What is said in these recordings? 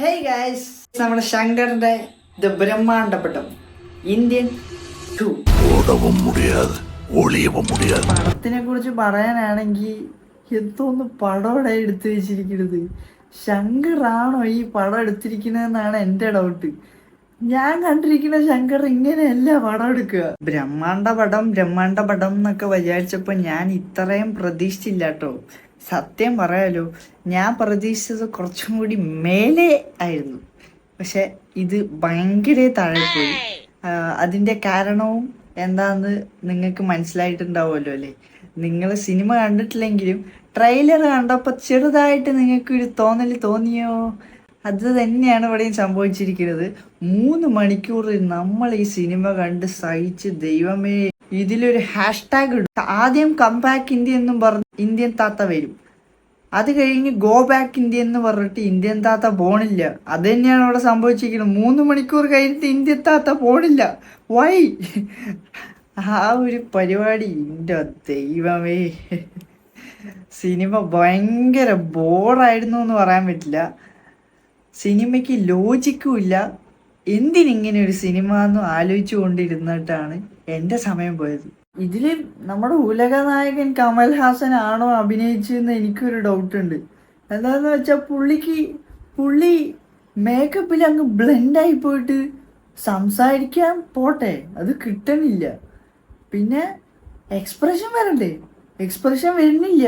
Hey guys, നമ്മുടെ ശങ്കറിന്റെ the ബ്രഹ്മാണ്ടപട്ടം Indian 2 ഓടവും മുടിയാതെ ഒളിയവും മുടിയാതെ പടത്തിനെ കുറിച്ച് പറയാനാണെങ്കിൽ എന്തോന്ന് പടം എടുത്തു വെച്ചിരിക്കുന്നത്. ശങ്കറാണോ ഈ പടം എടുത്തിരിക്കുന്നതെന്നാണ് എൻ്റെ ഡൗട്ട്. ഞാൻ കണ്ടിരിക്കുന്ന ശങ്കർ ഇങ്ങനെയല്ല പടം എടുക്കുക. ബ്രഹ്മാണ്ട പടം എന്നൊക്കെ വിചാരിച്ചപ്പോൾ ഞാൻ ഇത്രയും പ്രതീക്ഷിച്ചില്ല കേട്ടോ. സത്യം പറയാലോ, ഞാൻ പ്രതീക്ഷിച്ചത് കുറച്ചും കൂടി മേലെ ആയിരുന്നു. പക്ഷെ ഇത് ഭയങ്കര താഴെ പോയി. അതിൻ്റെ കാരണവും എന്താന്ന് നിങ്ങൾക്ക് മനസ്സിലായിട്ടുണ്ടാവുമല്ലോ അല്ലേ? നിങ്ങൾ സിനിമ കണ്ടിട്ടില്ലെങ്കിലും ട്രെയിലർ കണ്ടപ്പോൾ ചെറുതായിട്ട് നിങ്ങൾക്കൊരു തോന്നിയോ? അത് തന്നെയാണ് ഇവിടെയും സംഭവിച്ചിരിക്കുന്നത്. 3 മണിക്കൂർ നമ്മൾ ഈ സിനിമ കണ്ട് സഹിച്ച്, ദൈവമേ. ഇതിലൊരു ഹാഷ്ടാഗ് ഇടും. ആദ്യം കം ബാക്ക് ഇന്ത്യ എന്നും പറഞ്ഞ് ഇന്ത്യൻ താത്ത വരും. അത് കഴിഞ്ഞ് ഗോ ബാക്ക് ഇന്ത്യ എന്ന് പറഞ്ഞിട്ട് ഇന്ത്യൻ താത്ത പോണില്ല. അത് തന്നെയാണ് ഇവിടെ സംഭവിച്ചിരിക്കുന്നത്. 3 മണിക്കൂർ കഴിഞ്ഞിട്ട് ഇന്ത്യൻ താത്ത പോണില്ല. വൈ? ആ ഒരു പരിപാടി, എൻ്റെ ദൈവമേ. സിനിമ ഭയങ്കര ബോറായിരുന്നു എന്ന് പറയാൻ പറ്റില്ല. സിനിമയ്ക്ക് ലോജിക്കും ഇല്ല. എന്തിനിങ്ങനെ ഒരു സിനിമ എന്ന് ആലോചിച്ചു കൊണ്ടിരുന്നിട്ടാണ് എൻ്റെ സമയം പോയത്. ഇതിൽ നമ്മുടെ ഉലകനായകൻ കമൽ ഹാസൻ ആണോ അഭിനയിച്ചതെന്ന് എനിക്കൊരു ഡൗട്ട് ഉണ്ട്. എന്താണെന്ന് വെച്ചാൽ പുള്ളി മേക്കപ്പിൽ അങ്ങ് ബ്ലെൻഡായി പോയിട്ട് സംസാരിക്കാൻ പോട്ടെ, അത് കിട്ടണില്ല. പിന്നെ എക്സ്പ്രഷൻ വരണ്ടേ, എക്സ്പ്രഷൻ വരുന്നില്ല.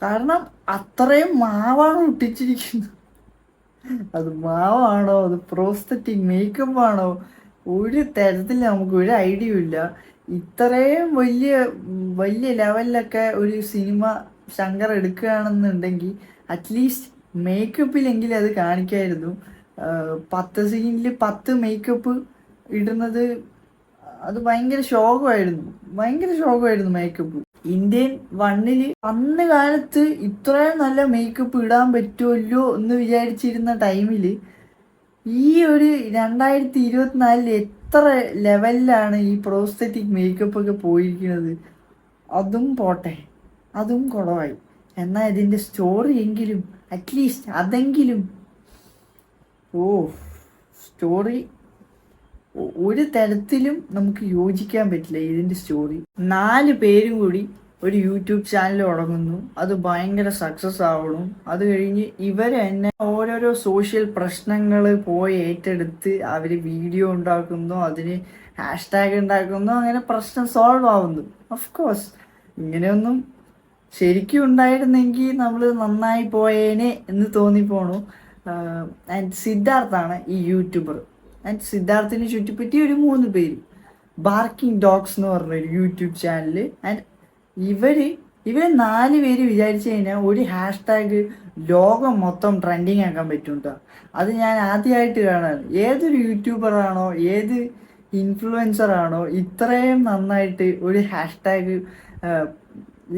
കാരണം അത്രയും മാവാണ് ഒട്ടിച്ചിരിക്കുന്നത്. അത് മാവാണോ, അത് പ്രോസ്തറ്റിക് മേക്കപ്പ് ആണോ, ഒരു തരത്തിൽ നമുക്ക് ഒരു ഐഡിയ ഇല്ല. ഇത്രയും വലിയ ലെവലിലൊക്കെ ഒരു സിനിമ ശങ്കർ എടുക്കുകയാണെന്നുണ്ടെങ്കിൽ അറ്റ്ലീസ്റ്റ് മേക്കപ്പിലെങ്കിലും അത് കാണിക്കായിരുന്നു. 10 സീനിൽ 10 മേക്കപ്പ് ഇടുന്നത് അത് ഭയങ്കര ശോകമായിരുന്നു മേക്കപ്പ്. ഇന്ത്യൻ 1 അന്ന് കാലത്ത് ഇത്രയും നല്ല മേക്കപ്പ് ഇടാൻ പറ്റുമല്ലോ എന്ന് വിചാരിച്ചിരുന്ന ടൈമിൽ ഈ ഒരു 2024 എത്ര ലെവലിലാണ് ഈ പ്രോസ്തറ്റിക് മേക്കപ്പ് ഒക്കെ പോയിരിക്കുന്നത്. അതും പോട്ടെ, അതും കുളമായി. എന്നാൽ ഇതിൻ്റെ സ്റ്റോറി എങ്കിലും അറ്റ്ലീസ്റ്റ് അതെങ്കിലും, സ്റ്റോറി ഒരു തരത്തിലും നമുക്ക് യോജിക്കാൻ പറ്റില്ല. ഇതിൻ്റെ സ്റ്റോറി 4 പേരും കൂടി ഒരു യൂട്യൂബ് ചാനൽ തുടങ്ങുന്നു, അത് ഭയങ്കര സക്സസ് ആവണം. അത് കഴിഞ്ഞ് ഇവർ തന്നെ ഓരോരോ സോഷ്യൽ പ്രശ്നങ്ങൾ പോയി ഏറ്റെടുത്ത് അവർ വീഡിയോ ഉണ്ടാക്കുന്നു, അതിന് ഹാഷ്ടാഗ് ഉണ്ടാക്കുന്നു, അങ്ങനെ പ്രശ്നം സോൾവ് ആവുന്നു. ഓഫ് കോഴ്സ് ഇങ്ങനെയൊന്നും ശരിക്കും ഉണ്ടായിരുന്നെങ്കിൽ നമ്മൾ നന്നായി പോയേനെ എന്ന് തോന്നിപ്പോണു. ആൻഡ് സിദ്ധാർത്ഥാണ് ഈ യൂട്യൂബർ. ആൻഡ് സിദ്ധാർത്ഥിനെ ചുറ്റിപ്പറ്റി ഒരു 3 പേര്, ബാർക്കിംഗ് ഡോഗ്സ് എന്ന് പറഞ്ഞൊരു യൂട്യൂബ് ചാനൽ. ആൻഡ് ഇവര് 4 പേര് വിചാരിച്ചു കഴിഞ്ഞാൽ ഒരു ഹാഷ്ടാഗ് ലോകം മൊത്തം ട്രെൻഡിങ് ആക്കാൻ പറ്റും. അത് ഞാൻ ആദ്യമായിട്ട് കാണാൻ. ഏതൊരു യൂട്യൂബറാണോ, ഏത് ഇൻഫ്ലുവൻസറാണോ ഇത്രയും നന്നായിട്ട് ഒരു ഹാഷ്ടാഗ്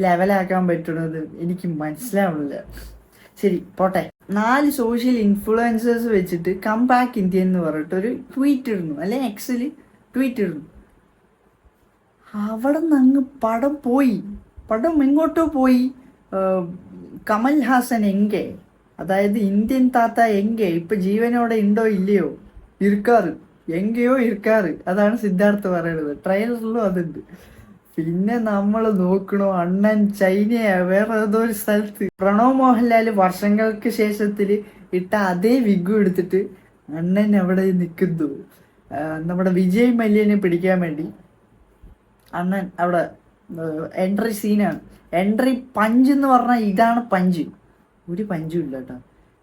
ലെവലാക്കാൻ പറ്റുന്നത് എനിക്ക് മനസ്സിലാവുന്നില്ല. ശരി പോട്ടെ. 4 സോഷ്യൽ ഇൻഫ്ലുവൻസേഴ്സ് വെച്ചിട്ട് കം ബാക്ക് ഇന്ത്യ എന്ന് പറഞ്ഞിട്ട് ഒരു ട്വീറ്റ് ഇടുന്നു, അല്ലെങ്കിൽ എക്സിൽ ട്വീറ്റ് ഇടുന്നു. അവിടെ നിന്ന് അങ്ങ് പടം എങ്ങോട്ടോ പോയി. കമൽ ഹാസൻ എങ്കെ, അതായത് ഇന്ത്യൻ താത്ത എങ്കെ, ഇപ്പൊ ജീവനോടെ ഉണ്ടോ ഇല്ലയോ, എങ്കയോ ഇരിക്കാറ്, അതാണ് സിദ്ധാർത്ഥ് പറയുന്നത്. ട്രെയിലറിലും അതുണ്ട്. പിന്നെ നമ്മൾ നോക്കണോ, അണ്ണൻ ചൈനയാ വേറെ ഏതോ ഒരു സ്ഥലത്ത്. പ്രണവ് മോഹൻലാൽ വർഷങ്ങൾക്ക് ശേഷത്തിൽ ഇട്ട അതേ വിഗു എടുത്തിട്ട് അണ്ണൻ അവിടെ നിൽക്കുന്നു. നമ്മുടെ വിജയ് മല്യനെ പിടിക്കാൻ വേണ്ടി അണ്ണൻ അവിടെ എൻട്രി സീനാണ്. എൻട്രി പഞ്ച് എന്ന് പറഞ്ഞാൽ ഇതാണ് പഞ്ച്. ഒരു പഞ്ചും ഇല്ല കേട്ടോ.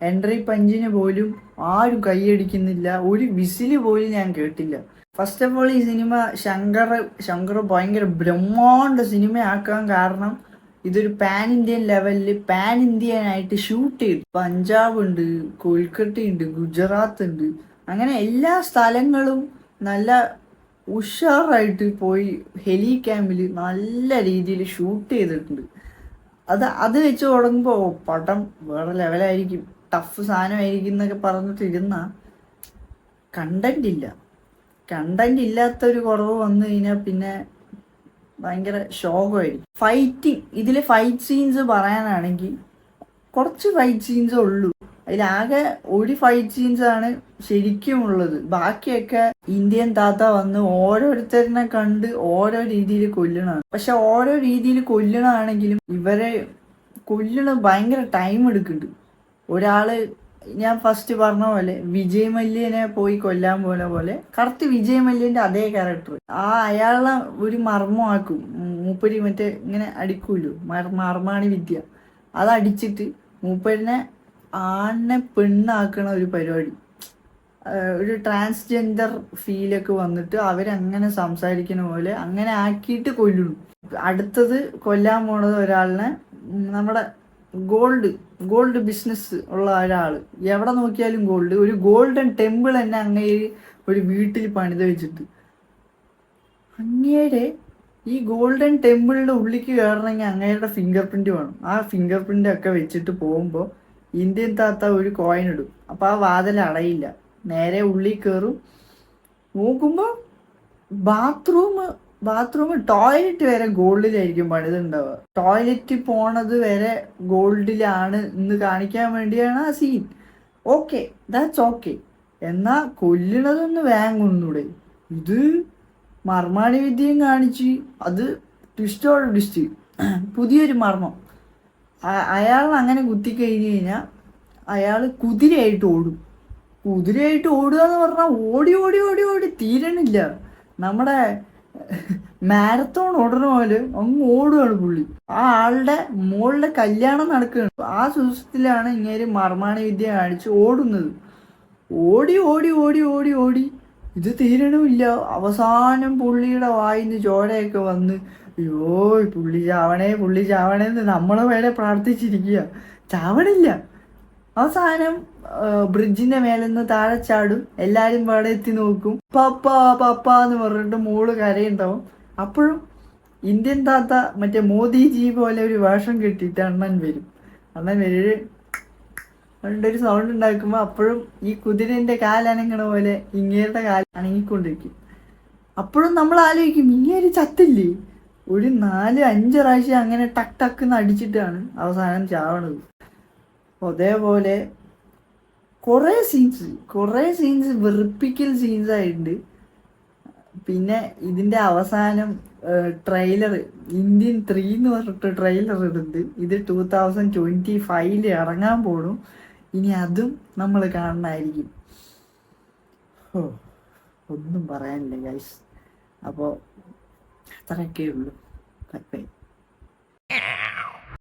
എൻട്രി പഞ്ചിന് പോലും ആരും കൈയടിക്കുന്നില്ല, ഒരു വിസില് പോലും ഞാൻ കേട്ടില്ല. ഫസ്റ്റ് ഓഫ് ഓൾ ഈ സിനിമ ശങ്കർ ഭയങ്കര ബ്രഹ്മാണ്ഡ സിനിമയാക്കാൻ കാരണം ഇതൊരു പാൻ ഇന്ത്യൻ ലെവലിൽ പാൻ ഇന്ത്യൻ ആയിട്ട് ഷൂട്ട് ചെയ്തു. പഞ്ചാബ് ഉണ്ട്, കൊൽക്കത്ത ഉണ്ട്, ഗുജറാത്ത് ഉണ്ട്, അങ്ങനെ എല്ലാ സ്ഥലങ്ങളും നല്ല ഉഷാറായിട്ട് പോയി ഹെലി ക്യാമ്പിൽ നല്ല രീതിയിൽ ഷൂട്ട് ചെയ്തിട്ടുണ്ട്. അത് വെച്ച് തുടങ്ങുമ്പോൾ പടം വേറെ ലെവലായിരിക്കും, ടഫ് സാധനമായിരിക്കും എന്നൊക്കെ പറഞ്ഞിട്ടിരുന്ന കണ്ടന്റ് ഇല്ലാത്തൊരു കുറവ് വന്നു കഴിഞ്ഞാൽ പിന്നെ ഭയങ്കര ശോകമായിരിക്കും. ഇതിലെ ഫൈറ്റ് സീൻസ് പറയാനാണെങ്കിൽ കുറച്ച് ഫൈറ്റ് സീൻസേ ഉള്ളൂ. അതിലാകെ ഒരു ഫൈറ്റ് സീൻസ് ആണ് ശരിക്കും ഉള്ളത്. ബാക്കിയൊക്കെ ഇന്ത്യൻ താത്ത വന്ന് ഓരോരുത്തരിനെ കണ്ട് ഓരോ രീതിയിൽ കൊല്ലണാണ്. പക്ഷെ ഓരോ രീതിയിൽ കൊല്ലണാണെങ്കിലും ഇവരെ കൊല്ലണ ഭയങ്കര ടൈം എടുക്കുന്നുണ്ട്. ഒരാള് ഞാൻ ഫസ്റ്റ് പറഞ്ഞ പോലെ വിജയ് മല്യനെ പോയി കൊല്ലാൻ പോലെ കറക്റ്റ് വിജയ് മല്യന്റെ അതേ ക്യാരക്ടർ അയാളെ ഒരു മർമ്മമാക്കും. മൂപ്പര് മറ്റേ ഇങ്ങനെ അടിക്കൂല്ലോ, മർമാണി വിദ്യ, അതടിച്ചിട്ട് മൂപ്പരിനെ ആണിനെ പെണ്ണാക്കണ ഒരു പരിപാടി. ഒരു ട്രാൻസ്ജെൻഡർ ഫീലൊക്കെ വന്നിട്ട് അവരങ്ങനെ സംസാരിക്കുന്ന പോലെ അങ്ങനെ ആക്കിയിട്ട് കൊല്ലുന്നു. അടുത്തത് കൊല്ലാൻ പോണത് ഒരാളിനെ നമ്മുടെ ഗോൾഡ് ബിസിനസ് ഉള്ള ഒരാൾ, എവിടെ നോക്കിയാലും ഗോൾഡ്, ഒരു ഗോൾഡൻ ടെമ്പിൾ തന്നെ അങ്ങേര് ഒരു വീട്ടിൽ പണിത് വെച്ചിട്ട്, അങ്ങേരെ ഈ ഗോൾഡൻ ടെമ്പിളിന്റെ ഉള്ളിലേക്ക് കയറണമെങ്കിൽ അങ്ങേരുടെ ഫിംഗർ പ്രിന്റ് വേണം. ആ ഫിംഗർ പ്രിന്റ് ഒക്കെ വെച്ചിട്ട് പോകുമ്പോൾ ഇന്ത്യൻ താത്ത ഒരു കോയിൻ ഇടും. അപ്പോൾ ആ വാതിൽ അടയില്ല, നേരെ ഉള്ളിൽ കയറും. നോക്കുമ്പോൾ ബാത്റൂം ടോയ്ലറ്റ് വരെ ഗോൾഡിലായിരിക്കും പണിതുണ്ടാവുക. ടോയ്ലറ്റ് പോണത് വരെ ഗോൾഡിലാണ് എന്ന് കാണിക്കാൻ വേണ്ടിയാണ് ആ സീൻ. Okay, that's okay. എന്നാ കൊല്ലണതൊന്ന് വാങ്ങുന്നൂടെ? ഇത് മർമാണി വിദ്യയും കാണിച്ച് അത് ട്വിസ്റ്റോട് ട്വിസ്റ്റ്, പുതിയൊരു മർമ്മം. അയാൾ അങ്ങനെ കുത്തിക്കഴിഞ്ഞ് കഴിഞ്ഞാൽ അയാൾ കുതിരയായിട്ട് ഓടും. കുതിരയായിട്ട് ഓടുക എന്ന് പറഞ്ഞാൽ ഓടി ഓടി ഓടി ഓടി തീരണില്ല. നമ്മുടെ മാരത്തോൺ ഓടുന്ന പോലെ അങ്ങ് ഓടുകയാണ് പുള്ളി. ആ ആളുടെ മോളുടെ കല്യാണം നടക്കുകയാണ്. ആ ദിവസത്തിലാണ് ഇങ്ങനെ മർമാണി വിദ്യ കാണിച്ച് ഓടുന്നത്. ഓടി ഓടി ഓടി ഓടി ഓടി ഇത് തീരണമില്ല. അവസാനം പുള്ളിയുടെ വായിന്ന് ചോരയൊക്കെ വന്ന് അയ്യോ പുള്ളി ചാവണേന്ന് നമ്മളെ വേറെ പ്രാർത്ഥിച്ചിരിക്കുക. ചാവണില്ല. അവസാനം ബ്രിഡ്ജിന്റെ മേലെ നിന്ന് താഴെ ചാടും. എല്ലാരും പാടെ എത്തി നോക്കും. പപ്പ എന്ന് പറഞ്ഞിട്ട് മോള് കരയുണ്ടാവും. അപ്പോഴും ഇന്ത്യൻ താത്ത മറ്റേ മോദിജി പോലെ ഒരു വേഷം കെട്ടിയിട്ട് അണ്ണൻ വരും. ഒരു സൗണ്ട് ഉണ്ടാക്കുമ്പോൾ അപ്പോഴും ഈ കുതിരന്റെ കാലനങ്ങണ പോലെ ഇങ്ങേരുടെ കാല് അനങ്ങിക്കൊണ്ടിരിക്കും. അപ്പോഴും നമ്മൾ ആലോചിക്കും ഇങ്ങേര് ചത്തില്ലേ? ഒരു 4-5 പ്രാവശ്യം അങ്ങനെ ടക്ക് ടക്ക് അടിച്ചിട്ടാണ് അവസാനം ചാവണത്. അതേപോലെ കുറേ സീൻസ് വെറുപ്പിക്കൽ സീൻസ് ആയിട്ടുണ്ട്. പിന്നെ ഇതിന്റെ അവസാനം ട്രെയിലർ ഇന്ത്യൻ 3 എന്ന് പറഞ്ഞിട്ട് ട്രെയിലർ ഇടുന്നുണ്ട്. ഇത് 2025 ഇറങ്ങാൻ പോണു. ഇനി അതും നമ്മൾ കാണണമായിരിക്കും. ഒന്നും പറയാനില്ല ഗൈസ്. അപ്പോൾ അത്രയൊക്കെ ഉള്ളൂ. ബൈ.